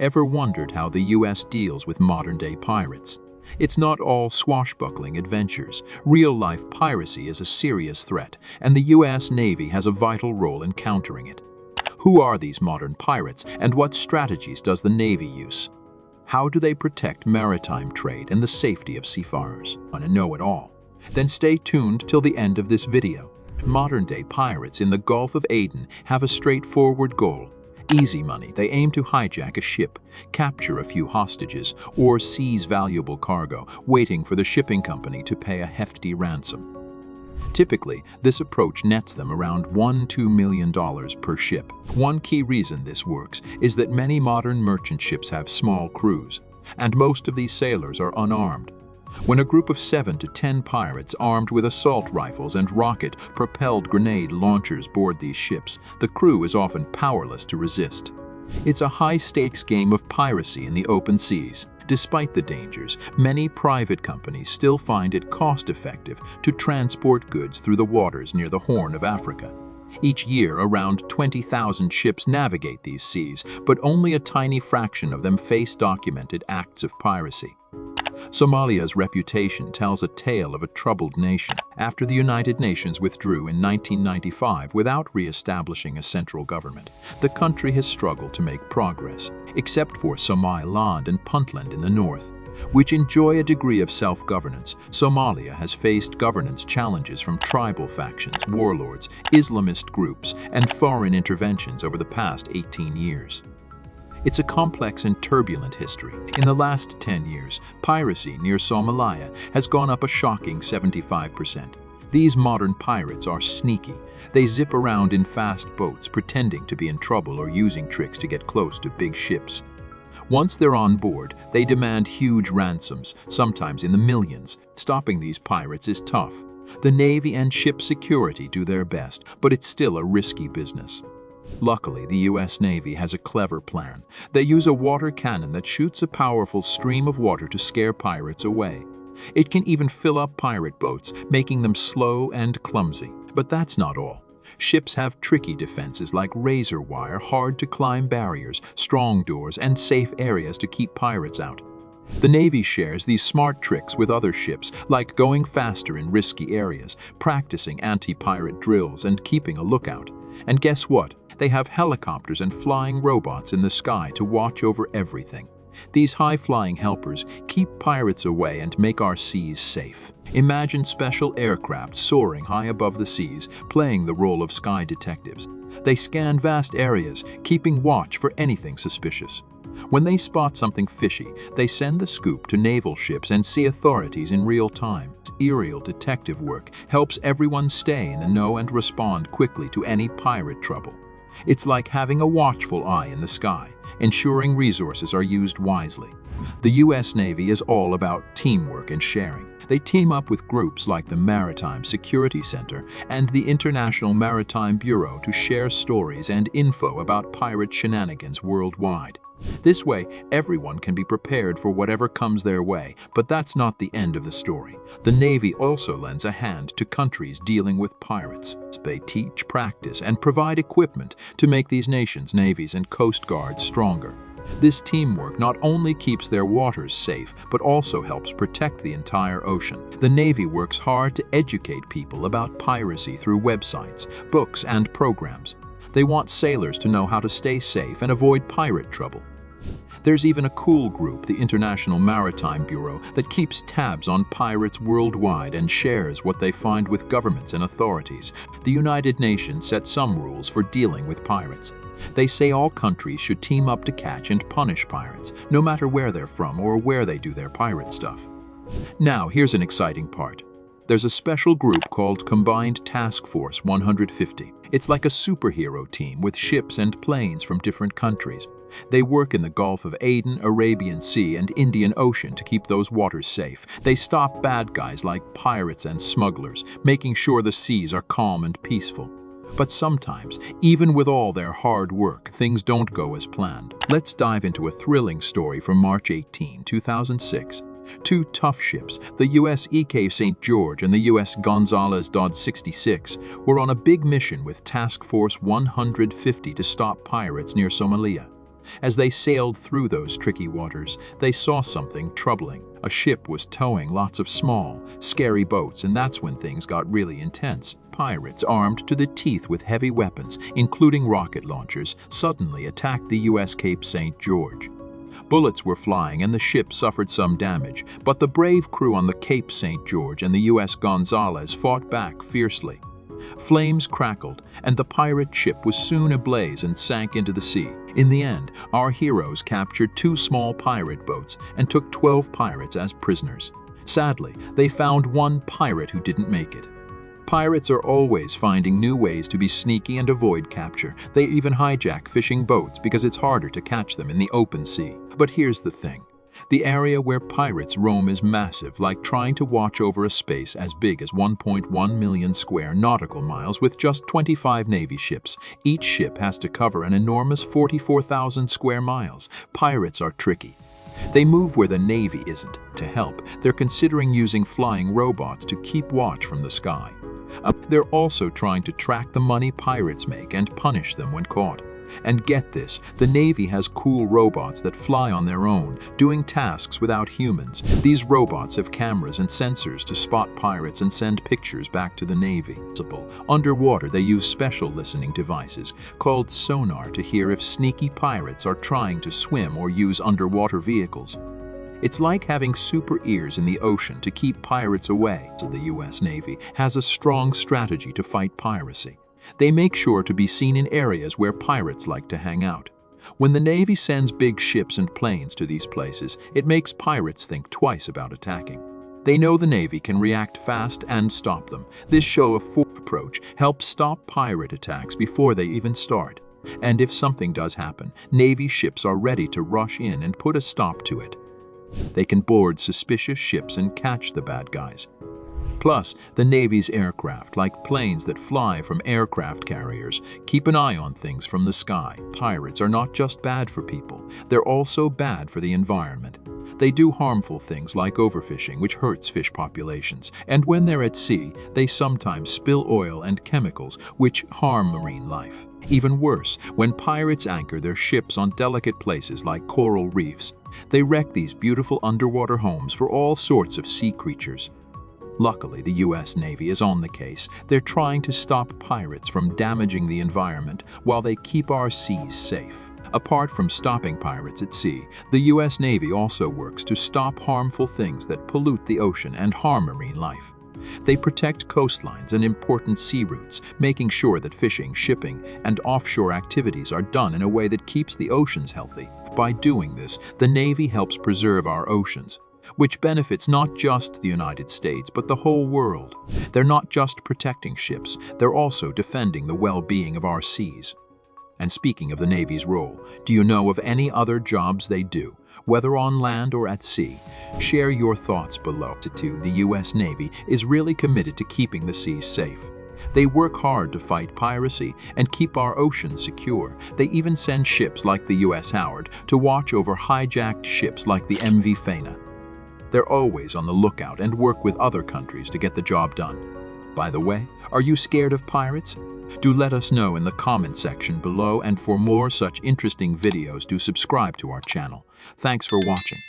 Ever wondered how the US deals with modern-day pirates? It's not all swashbuckling adventures. Real-life piracy is a serious threat, and the US Navy has a vital role in countering it. Who are these modern pirates, and what strategies does the Navy use? How do they protect maritime trade and the safety of seafarers? Want to know it all? Then stay tuned till the end of this video. Modern-day pirates in the Gulf of Aden have a straightforward goal. Easy money. They aim to hijack a ship, capture a few hostages, or seize valuable cargo, waiting for the shipping company to pay a hefty ransom. Typically, this approach nets them around $1–2 million per ship. One key reason this works is that many modern merchant ships have small crews, and most of these sailors are unarmed. When a group of 7 to 10 pirates armed with assault rifles and rocket-propelled grenade launchers board these ships, the crew is often powerless to resist. It's a high-stakes game of piracy in the open seas. Despite the dangers, many private companies still find it cost-effective to transport goods through the waters near the Horn of Africa. Each year, around 20,000 ships navigate these seas, but only a tiny fraction of them face documented acts of piracy. Somalia's reputation tells a tale of a troubled nation. After the United Nations withdrew in 1995 without re-establishing a central government, the country has struggled to make progress, except for Somaliland and Puntland in the north, which enjoy a degree of self-governance. Somalia has faced governance challenges from tribal factions, warlords, Islamist groups, and foreign interventions over the past 18 years. It's a complex and turbulent history. In the last 10 years, piracy near Somalia has gone up a shocking 75%. These modern pirates are sneaky. They zip around in fast boats, pretending to be in trouble or using tricks to get close to big ships. Once they're on board, they demand huge ransoms, sometimes in the millions. Stopping these pirates is tough. The Navy and ship security do their best, but it's still a risky business. Luckily, the US Navy has a clever plan. They use a water cannon that shoots a powerful stream of water to scare pirates away. It can even fill up pirate boats, making them slow and clumsy. But that's not all. Ships have tricky defenses like razor wire, hard-to-climb barriers, strong doors, and safe areas to keep pirates out. The Navy shares these smart tricks with other ships, like going faster in risky areas, practicing anti-pirate drills, and keeping a lookout. And guess what? They have helicopters and flying robots in the sky to watch over everything. These high-flying helpers keep pirates away and make our seas safe. Imagine special aircraft soaring high above the seas, playing the role of sky detectives. They scan vast areas, keeping watch for anything suspicious. When they spot something fishy, they send the scoop to naval ships and sea authorities in real time. Aerial detective work helps everyone stay in the know and respond quickly to any pirate trouble. It's like having a watchful eye in the sky, ensuring resources are used wisely. The US Navy is all about teamwork and sharing. They team up with groups like the Maritime Security Center and the International Maritime Bureau to share stories and info about pirate shenanigans worldwide. This way, everyone can be prepared for whatever comes their way, but that's not the end of the story. The Navy also lends a hand to countries dealing with pirates. They teach, practice, and provide equipment to make these nations' navies and coast guards stronger. This teamwork not only keeps their waters safe, but also helps protect the entire ocean. The Navy works hard to educate people about piracy through websites, books, and programs. They want sailors to know how to stay safe and avoid pirate trouble. There's even a cool group, the International Maritime Bureau, that keeps tabs on pirates worldwide and shares what they find with governments and authorities. The United Nations set some rules for dealing with pirates. They say all countries should team up to catch and punish pirates, no matter where they're from or where they do their pirate stuff. Now, here's an exciting part. There's a special group called Combined Task Force 150. It's like a superhero team with ships and planes from different countries. They work in the Gulf of Aden, Arabian Sea, and Indian Ocean to keep those waters safe. They stop bad guys like pirates and smugglers, making sure the seas are calm and peaceful. But sometimes, even with all their hard work, things don't go as planned. Let's dive into a thrilling story from March 18, 2006. Two tough ships, the US E.K. St. George and the US Gonzales Dodd 66, were on a big mission with Task Force 150 to stop pirates near Somalia. As they sailed through those tricky waters, they saw something troubling. A ship was towing lots of small, scary boats, and that's when things got really intense. Pirates, armed to the teeth with heavy weapons, including rocket launchers, suddenly attacked the U.S. Cape St. George. Bullets were flying and the ship suffered some damage, but the brave crew on the Cape St. George and the U.S. Gonzales fought back fiercely. Flames crackled, and the pirate ship was soon ablaze and sank into the sea. In the end, our heroes captured 2 small pirate boats and took 12 pirates as prisoners. Sadly, they found one pirate who didn't make it. Pirates are always finding new ways to be sneaky and avoid capture. They even hijack fishing boats because it's harder to catch them in the open sea. But here's the thing. The area where pirates roam is massive, like trying to watch over a space as big as 1.1 million square nautical miles with just 25 Navy ships. Each ship has to cover an enormous 44,000 square miles. Pirates are tricky. They move where the Navy isn't. To help, they're considering using flying robots to keep watch from the sky. They're also trying to track the money pirates make and punish them when caught. And get this, the Navy has cool robots that fly on their own, doing tasks without humans. These robots have cameras and sensors to spot pirates and send pictures back to the Navy. Underwater, they use special listening devices called sonar to hear if sneaky pirates are trying to swim or use underwater vehicles. It's like having super ears in the ocean to keep pirates away. The U.S. Navy has a strong strategy to fight piracy. They make sure to be seen in areas where pirates like to hang out. When the Navy sends big ships and planes to these places, it makes pirates think twice about attacking. They know the Navy can react fast and stop them. This show of force approach helps stop pirate attacks before they even start. And if something does happen, Navy ships are ready to rush in and put a stop to it. They can board suspicious ships and catch the bad guys. Plus, the Navy's aircraft, like planes that fly from aircraft carriers, keep an eye on things from the sky. Pirates are not just bad for people, they're also bad for the environment. They do harmful things like overfishing, which hurts fish populations. And when they're at sea, they sometimes spill oil and chemicals, which harm marine life. Even worse, when pirates anchor their ships on delicate places like coral reefs, they wreck these beautiful underwater homes for all sorts of sea creatures. Luckily, the U.S. Navy is on the case. They're trying to stop pirates from damaging the environment while they keep our seas safe. Apart from stopping pirates at sea, the U.S. Navy also works to stop harmful things that pollute the ocean and harm marine life. They protect coastlines and important sea routes, making sure that fishing, shipping, and offshore activities are done in a way that keeps the oceans healthy. By doing this, the Navy helps preserve our oceans, which benefits not just the United States, but the whole world. They're not just protecting ships, they're also defending the well-being of our seas. And speaking of the Navy's role, do you know of any other jobs they do, whether on land or at sea? Share your thoughts below. The U.S. Navy is really committed to keeping the seas safe. They work hard to fight piracy and keep our oceans secure. They even send ships like the U.S. Howard to watch over hijacked ships like the MV Fana. They're always on the lookout and work with other countries to get the job done. By the way, are you scared of pirates? Do let us know in the comment section below, and for more such interesting videos, do subscribe to our channel. Thanks for watching.